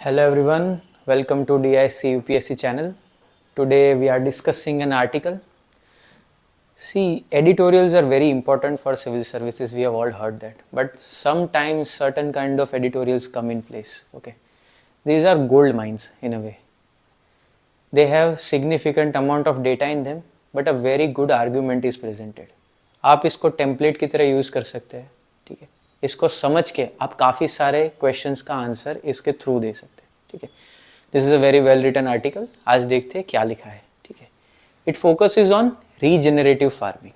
Hello everyone, welcome to DISC UPSC channel. Today we are discussing an article. See, editorials are very important for civil services, we have all heard that. But sometimes certain kind of editorials come in place. Okay, these are gold mines in a way. They have significant amount of data in them, but a very good argument is presented. आप इसको template की तरह use कर सकते हैं, ठीक है. इसको समझ के आप काफ़ी सारे क्वेश्चंस का आंसर इसके थ्रू दे सकते हैं, ठीक है. This is a very well written article. आज देखते हैं क्या लिखा है, ठीक है. It focuses on regenerative farming.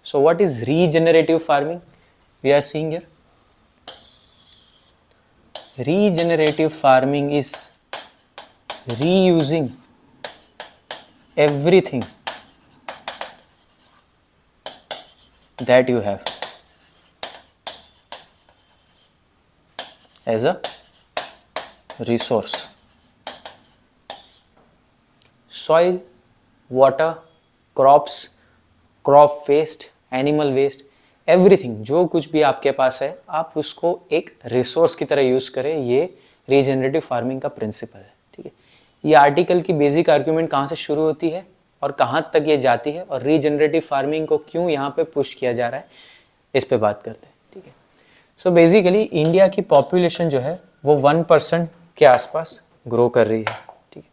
So what is regenerative farming? We are seeing here. Regenerative farming is reusing everything that you have as a resource. Soil, water, crops, crop waste, animal waste, everything जो कुछ भी आपके पास है आप उसको एक resource की तरह यूज़ करें. ये रीजेनरेटिव फार्मिंग का प्रिंसिपल है, ठीक है. ये आर्टिकल की बेसिक आर्ग्यूमेंट कहाँ से शुरू होती है और कहाँ तक ये जाती है और रीजेनरेटिव फार्मिंग को क्यों यहाँ पे पुश किया जा रहा है, इस पे बात करते हैं, ठीक है. सो बेसिकली इंडिया की पॉपुलेशन जो है वो 1% के आसपास ग्रो कर रही है, ठीक है.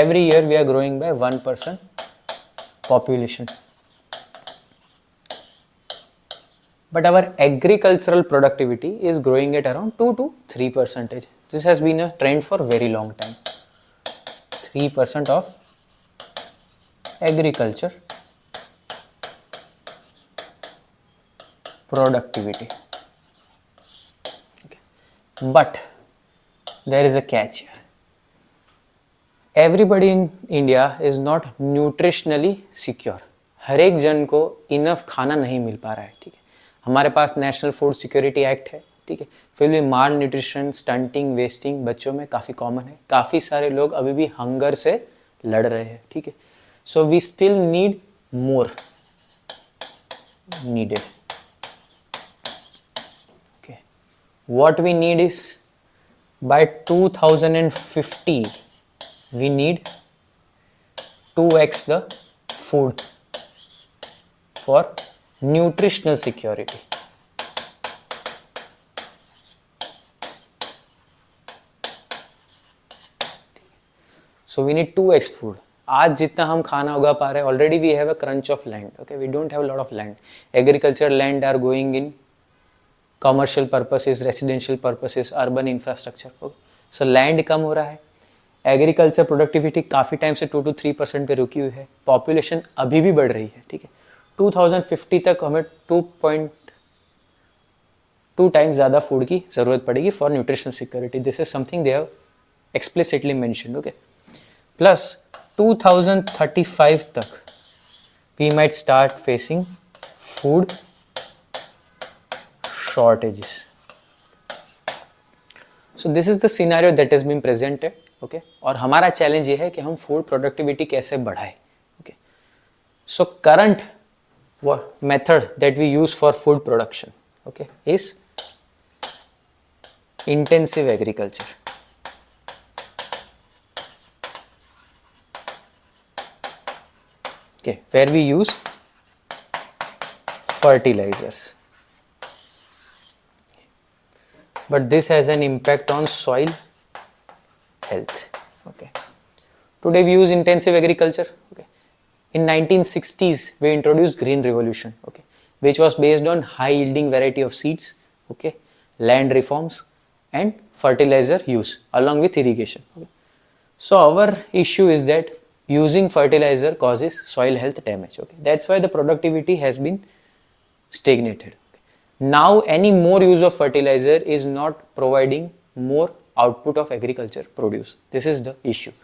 Every year we are growing by 1% population. But our agricultural productivity is growing at around 2 to 3%. This has been a trend for very long time. 3% of agriculture productivity. Okay. But there is a catch here. Everybody in India is not nutritionally secure. हर एक जन को enough खाना नहीं मिल पा रहा है, ठीक है. हमारे पास नेशनल फूड सिक्योरिटी एक्ट है, ठीक है. फिर भी माल न्यूट्रिशन, स्टंटिंग, वेस्टिंग बच्चों में काफ़ी कॉमन है. काफ़ी सारे लोग अभी भी हंगर से लड़ रहे हैं, ठीक है. So we still need more needed. Okay, what we need is by 2050 we need 2x the food for nutritional security. So we need 2x food. आज जितना हम खाना उगा पा रहे हैं, already we have a crunch of land. Okay, we don't have lot of land. Agriculture land are going in commercial purposes, residential purposes, urban infrastructure. So land कम हो रहा है. एग्रीकल्चर प्रोडक्टिविटी काफ़ी टाइम से 2 to 3% पे रुकी हुई है. पॉपुलेशन अभी भी बढ़ रही है, ठीक है. 2050 तक हमें 2.2 टाइम्स ज़्यादा फूड की ज़रूरत पड़ेगी for nutritional security. This is something they have explicitly mentioned. Okay, plus 2035 तक we might start facing food shortages. So this is the scenario that is been presented. Okay, और हमारा चैलेंज ये है कि हम फूड प्रोडक्टिविटी कैसे बढ़ाएं. Okay, so current method that we use for food production, okay, is intensive agriculture. Okay, where we use fertilizers, but this has an impact on soil health. Okay, today we use intensive agriculture. Okay, in 1960s we introduced green revolution, okay, which was based on high yielding variety of seeds, okay, land reforms and fertilizer use along with irrigation. Okay. So our issue is that using fertilizer causes soil health damage. Okay, that's why the productivity has been stagnated. Okay. Now any more use of fertilizer is not providing more output of agriculture produce. This is the issue.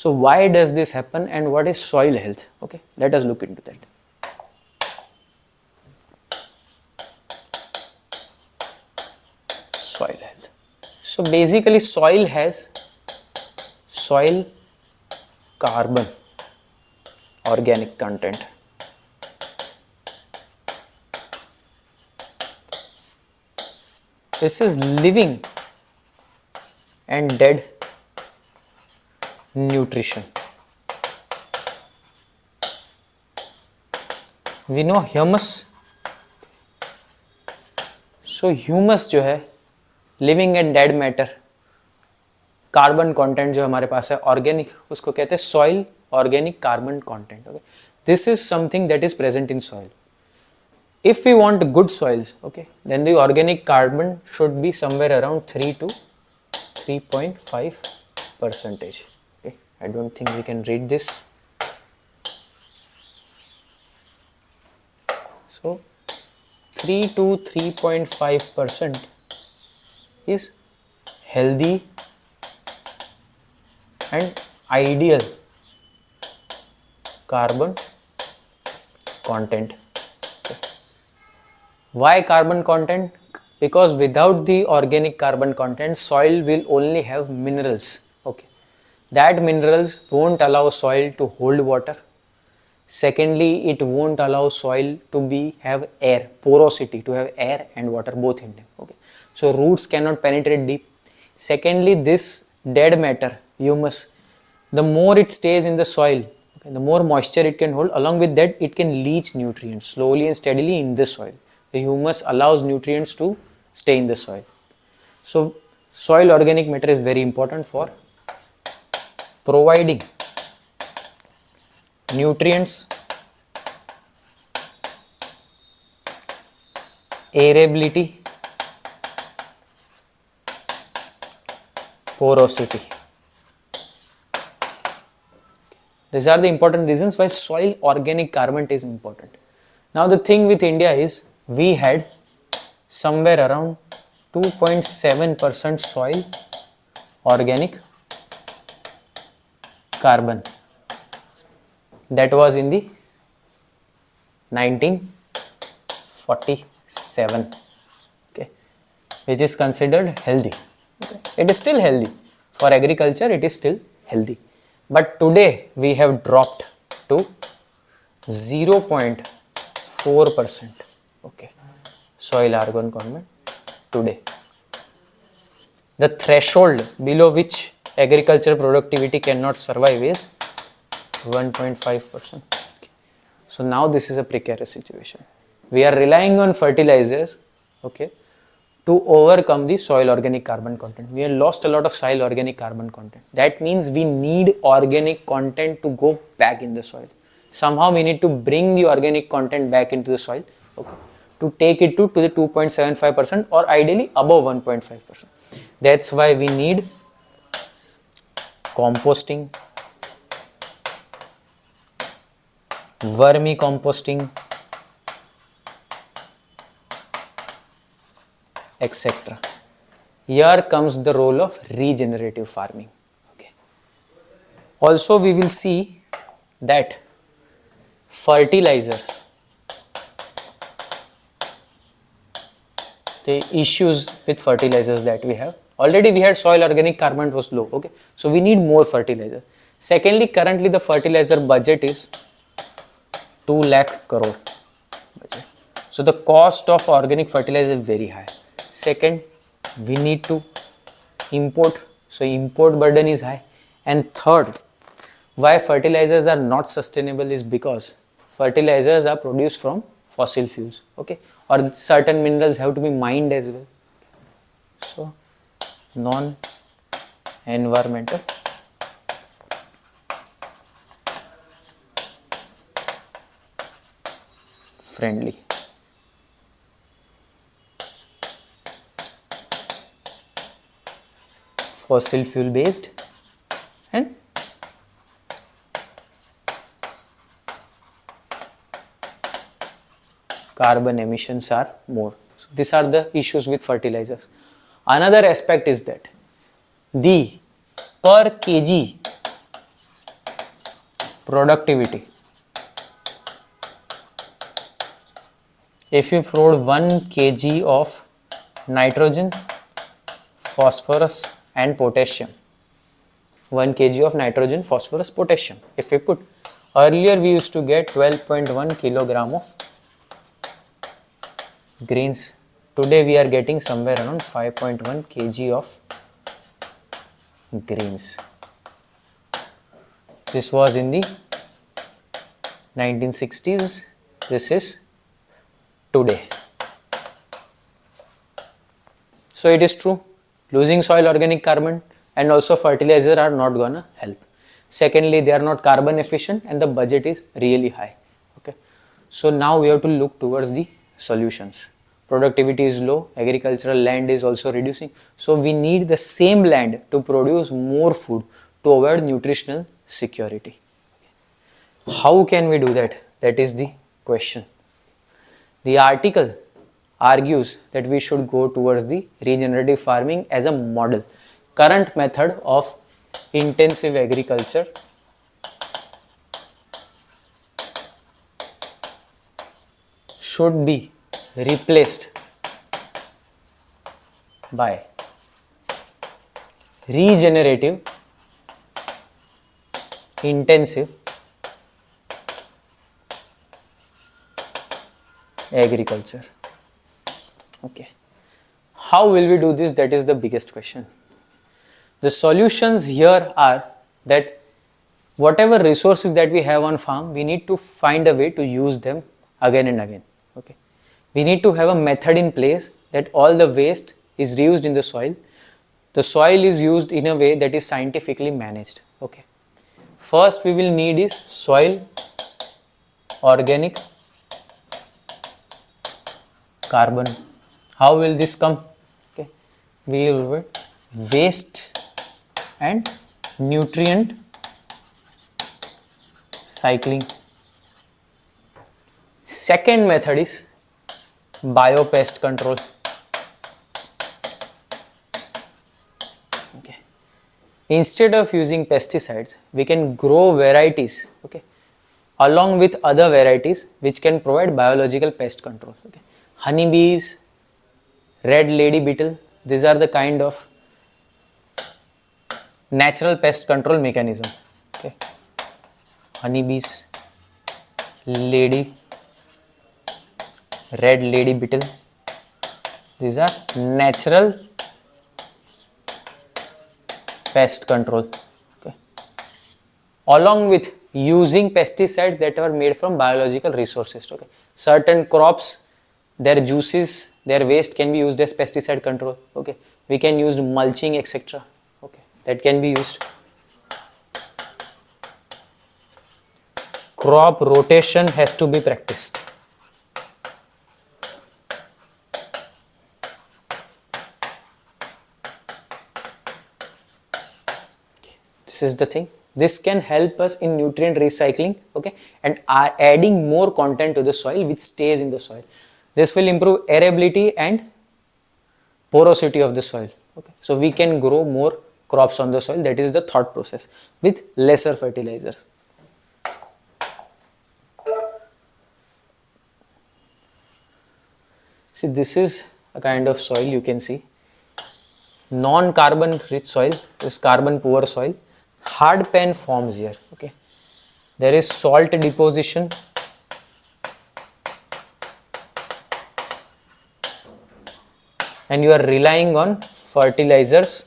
So why does this happen and what is soil health? Okay, let us look into that. Soil health. So basically soil has soil carbon organic content. This is living and dead nutrition. We know humus. So humus जो है living and dead matter, carbon content जो हमारे पास है organic, उसको कहते हैं soil organic carbon content. Okay, this is something that is present in soil. If we want good soils, okay, then the organic carbon should be somewhere around 3 to 3.5 percentage. Okay, I don't think we can read this. So 3 to 3.5% is healthy and ideal carbon content. Why carbon content? Because without the organic carbon content, soil will only have minerals. Okay, that minerals won't allow soil to hold water. Secondly, it won't allow soil to have air, porosity, to have air and water both in them. Okay, so roots cannot penetrate deep. Secondly, this dead matter, humus, the more it stays in the soil, okay, the more moisture it can hold. Along with that, it can leach nutrients slowly and steadily in the soil. The humus allows nutrients to stay in the soil. So soil organic matter is very important for providing nutrients, airability, porosity. These are the important reasons why soil organic carbon is important. Now the thing with India is we had somewhere around 2.7% soil organic carbon. That was in the 1947. Okay, which is considered healthy. Okay. It is still healthy for agriculture. It is still healthy, but today we have dropped to 0.4%. Okay, soil organic content today. The threshold below which agriculture productivity cannot survive is 1.5%. Okay. So now this is a precarious situation. We are relying on fertilizers, okay, to overcome the soil organic carbon content. We have lost a lot of soil organic carbon content. That means we need organic content to go back in the soil. Somehow we need to bring the organic content back into the soil, okay, to take it to the 2.75% or ideally above 1.5%. That's why we need composting, vermicomposting, etc. Here comes the role of regenerative farming. Okay. Also we will see that fertilizers, the issues with fertilizers that we have. Already we had soil organic carbon was low, okay, so we need more fertilizer. Secondly, currently the fertilizer budget is 2 lakh crore budget. So the cost of organic fertilizer is very high. Second, we need to import, so import burden is high. And third, why fertilizers are not sustainable is because fertilizers are produced from fossil fuels, okay, or certain minerals have to be mined as well. So non-environmental friendly. Fossil fuel based and carbon emissions are more. So these are the issues with fertilizers. Another aspect is that the per kg productivity, if you put 1 kg of nitrogen, phosphorus and potassium, 1 kg of nitrogen, phosphorus, potassium, if we put, earlier we used to get 12.1 kilogram of greens. Today we are getting somewhere around 5.1 kg of greens. This was in the 1960s. This is today. So it is true, losing soil organic carbon and also fertilizer are not gonna help. Secondly, they are not carbon efficient and the budget is really high. Okay, so now we have to look towards the solutions. Productivity is low, agricultural land is also reducing, so we need the same land to produce more food to avoid nutritional security. How can we do that? That is the question. The article argues that we should go towards the regenerative farming as a model. Current method of intensive agriculture should be replaced by regenerative intensive agriculture. Okay, how will we do this? That is the biggest question. The solutions here are that whatever resources that we have on farm, we need to find a way to use them again and again. Okay, we need to have a method in place that all the waste is reused in the soil. The soil is used in a way that is scientifically managed. Okay, first we will need is soil organic carbon. How will this come? Okay, we will waste and nutrient cycling. Second method is biopest control. Okay, instead of using pesticides, we can grow varieties, okay, along with other varieties which can provide biological pest control. Okay, honeybees, red lady beetle, these are the kind of natural pest control mechanism. Okay, honeybees, red lady beetle, these are natural pest control. Okay, along with using pesticides that are made from biological resources. Okay, certain crops, their juices, their waste can be used as pesticide control. Okay, we can use mulching, etc. Okay, that can be used. Crop rotation has to be practiced. This is the thing. This can help us in nutrient recycling, okay, and adding more content to the soil which stays in the soil. This will improve airability and porosity of the soil. Okay, so we can grow more crops on the soil. That is the thought process with lesser fertilizers. See, this is a kind of soil you can see. Non-carbon rich soil is carbon poor soil. Hard pan forms here. Okay, there is salt deposition. And you are relying on fertilizers.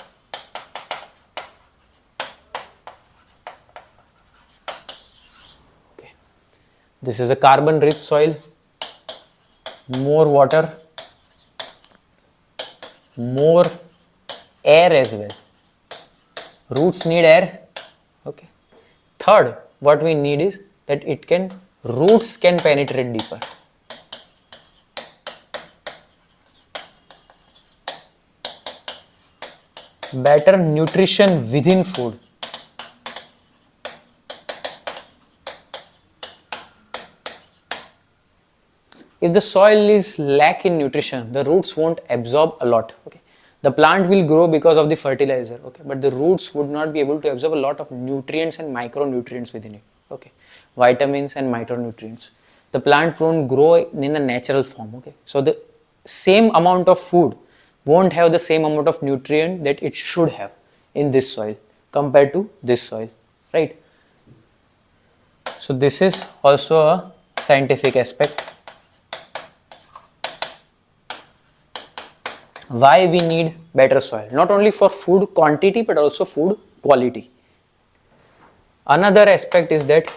Okay, this is a carbon rich soil. More water, more air as well. Roots need air. Okay. Third, what we need is that roots can penetrate deeper. Better nutrition within food. If the soil is lack in nutrition, the roots won't absorb a lot. Okay, the plant will grow because of the fertilizer. Okay, but the roots would not be able to absorb a lot of nutrients and micronutrients within it. Okay, vitamins and micronutrients. The plant won't grow in a natural form. Okay, so the same amount of food won't have the same amount of nutrient that it should have in this soil compared to this soil, right? So this is also a scientific aspect. Why we need better soil, not only for food quantity but also food quality. Another aspect is that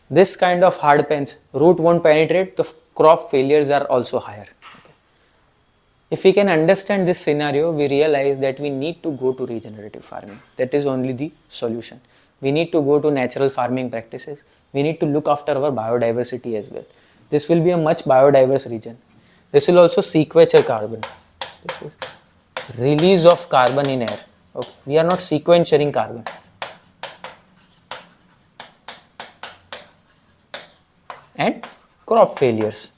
this kind of hard pens, root won't penetrate, the crop failures are also higher. Okay. If we can understand this scenario, we realize that we need to go to regenerative farming. That is only the solution. We need to go to natural farming practices. We need to look after our biodiversity as well. This will be a much biodiverse region. This will also sequester carbon. This is release of carbon in air. Okay. We are not sequestering carbon. And crop failures.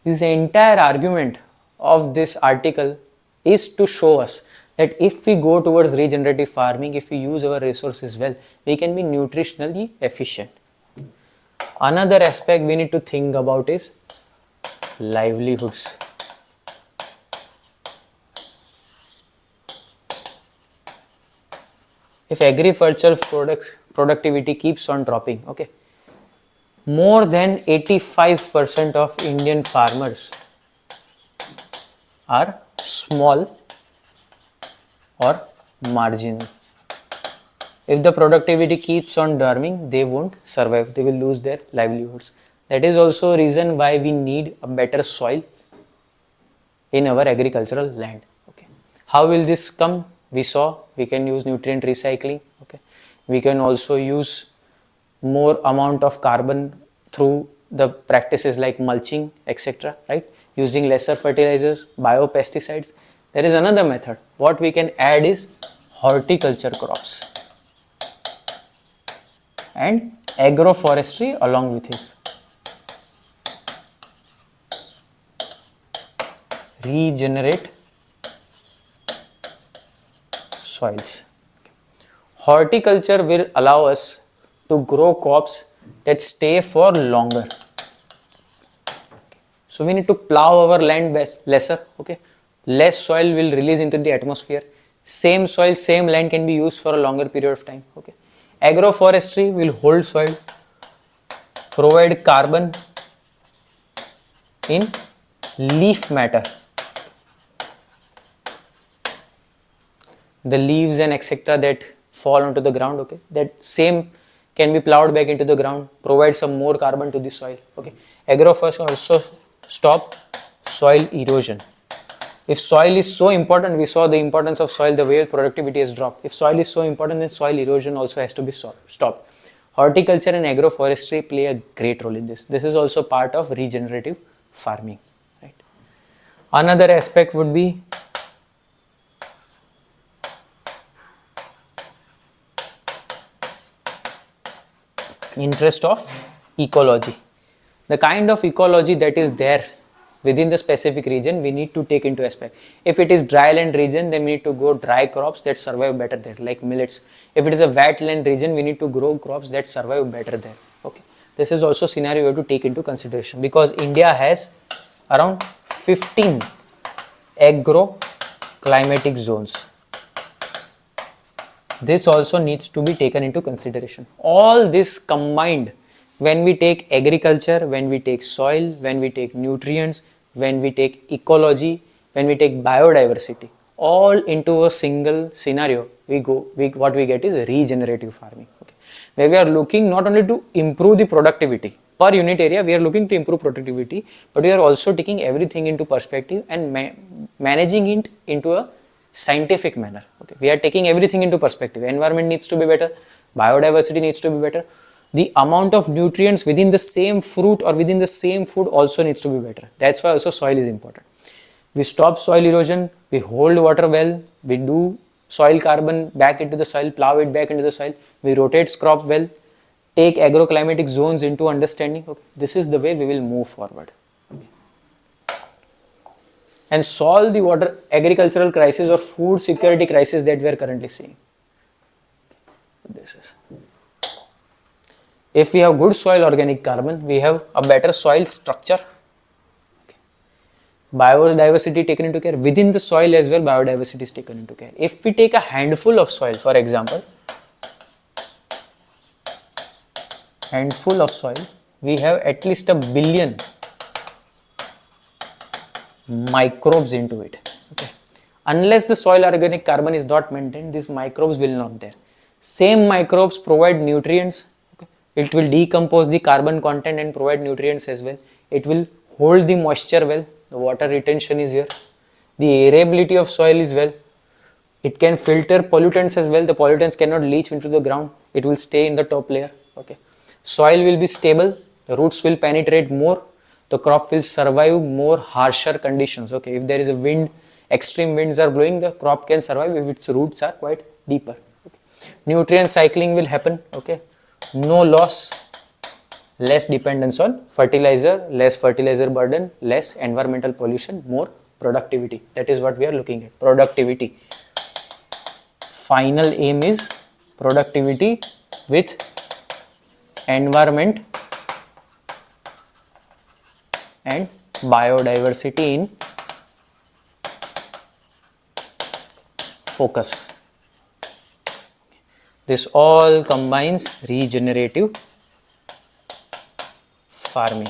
This entire argument of this article is to show us that if we go towards regenerative farming, if we use our resources well, we can be nutritionally efficient. Another aspect we need to think about is livelihoods. If agricultural productivity keeps on dropping, okay, more than 85% of Indian farmers are small or marginal. If the productivity keeps on dropping, they won't survive. They will lose their livelihoods. That is also a reason why we need a better soil in our agricultural land. Okay. How will this come? We saw we can use nutrient recycling. Okay. We can also use more amount of carbon through the practices like mulching, etc. Right? Using lesser fertilizers, biopesticides. There is another method. What we can add is horticulture crops and agroforestry along with it. Regenerate soils. Horticulture will allow us to grow crops that stay for longer. So we need to plow our land lesser. Okay, less soil will release into the atmosphere. Same soil, same land can be used for a longer period of time. Okay, agroforestry will hold soil, provide carbon in leaf matter. The leaves and etc. that fall onto the ground, okay, that same can be plowed back into the ground, provide some more carbon to the soil. Okay, agroforestry also stop soil erosion. If soil is so important, we saw the importance of soil, the way productivity has dropped. If soil is so important, then soil erosion also has to be stopped. Horticulture and agroforestry play a great role in this. This is also part of regenerative farming. Right. Another aspect would be interest of ecology. The kind of ecology that is there within the specific region, we need to take into aspect. If it is dry land region, then we need to grow dry crops that survive better there, like millets. If it is a wet land region, we need to grow crops that survive better there. Okay, this is also scenario you have to take into consideration, because India has around 15 agro-climatic zones. This also needs to be taken into consideration. All this combined, when we take agriculture, when we take soil, when we take nutrients, when we take ecology, when we take biodiversity, all into a single scenario, what we get is regenerative farming. Okay, where we are looking not only to improve the productivity per unit area, we are looking to improve productivity, but we are also taking everything into perspective and managing it into a scientific manner. Okay, we are taking everything into perspective. Environment needs to be better, biodiversity needs to be better, the amount of nutrients within the same fruit or within the same food also needs to be better. That's why also soil is important. We stop soil erosion, we hold water well, we do soil carbon back into the soil, plow it back into the soil, we rotate crop well, take agroclimatic zones into understanding. Okay, this is the way we will move forward and solve the water agricultural crisis or food security crisis that we are currently seeing. This is, if we have good soil organic carbon, we have a better soil structure. Okay. Biodiversity taken into care within the soil as well. Biodiversity is taken into care. If we take a handful of soil, for example, handful of soil, we have at least 1 billion microbes into it. Okay. Unless the soil organic carbon is not maintained, these microbes will not there. Same microbes provide nutrients. Okay. It will decompose the carbon content and provide nutrients as well. It will hold the moisture well. The water retention is here. The airability of soil is well. It can filter pollutants as well. The pollutants cannot leach into the ground. It will stay in the top layer. Okay. Soil will be stable. The roots will penetrate more. The crop will survive more harsher conditions. Okay. If there is a wind, extreme winds are blowing, the crop can survive if its roots are quite deeper. Okay. Nutrient cycling will happen. Okay. No loss. Less dependence on fertilizer, less fertilizer burden, less environmental pollution, more productivity. That is what we are looking at. Productivity. Final aim is productivity with environment and biodiversity in focus. This all combines regenerative farming,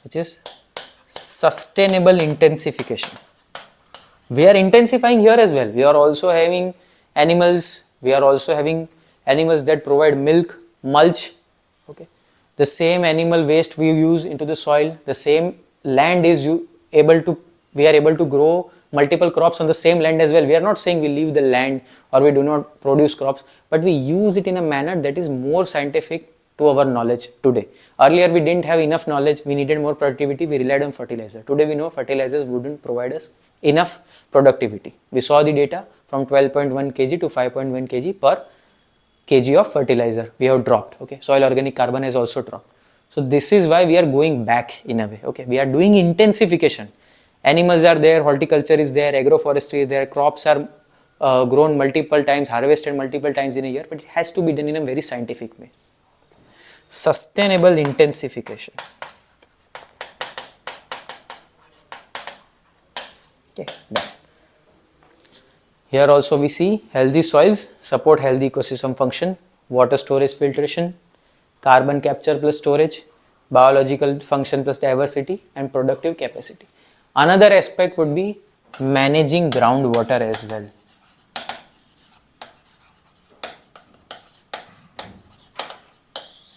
which is sustainable intensification. We are intensifying here as well. We are also having animals. We are also having animals that provide milk, mulch. Okay. The same animal waste we use into the soil. The same land is we are able to grow multiple crops on the same land as well. We are not saying we leave the land or we do not produce crops, but we use it in a manner that is more scientific to our knowledge today. Earlier we didn't have enough knowledge, we needed more productivity, we relied on fertilizer. Today we know fertilizers wouldn't provide us enough productivity. We saw the data from 12.1 kg to 5.1 kg per kg of fertilizer we have dropped. Okay, soil organic carbon has also dropped. So this is why we are going back in a way. Okay, we are doing intensification. Animals are there, horticulture is there, agroforestry is there, crops are grown multiple times, harvested multiple times in a year, but it has to be done in a very scientific way. Sustainable intensification. Okay, done. Here also we see healthy soils support healthy ecosystem function, water storage filtration, carbon capture plus storage, biological function plus diversity, and productive capacity. Another aspect would be managing groundwater as well.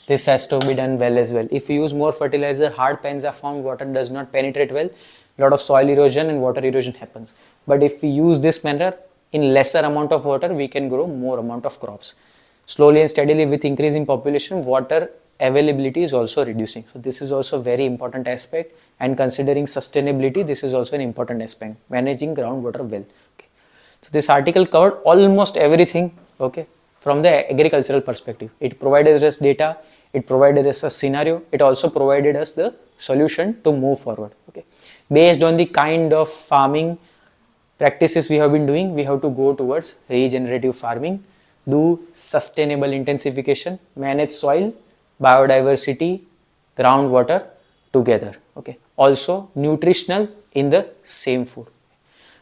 This has to be done well as well. If you use more fertilizer, hard pans are found, water does not penetrate well, lot of soil erosion and water erosion happens. But if we use this manner, in lesser amount of water, we can grow more amount of crops. Slowly and steadily with increasing population, water availability is also reducing. So this is also very important aspect, and considering sustainability, this is also an important aspect, managing groundwater well. Okay. So this article covered almost everything, okay, from the agricultural perspective. It provided us data, it provided us a scenario, it also provided us the solution to move forward. Okay. Based on the kind of farming practices we have been doing, we have to go towards regenerative farming, do sustainable intensification, manage soil, biodiversity, groundwater together. Okay. Also nutritional in the same food.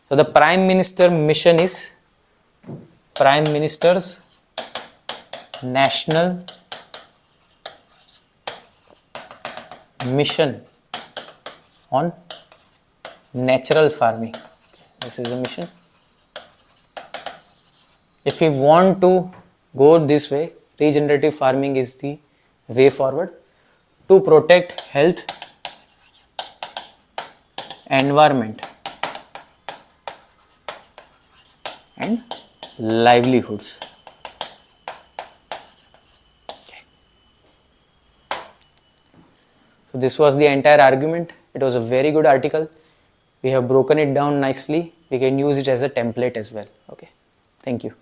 So the Prime Minister mission is Prime Minister's National Mission on Natural Farming. This is the mission. If we want to go this way, regenerative farming is the way forward to protect health, environment and livelihoods. Okay. So this was the entire argument. It was a very good article. We have broken it down nicely. We can use it as a template as well. Okay. Thank you.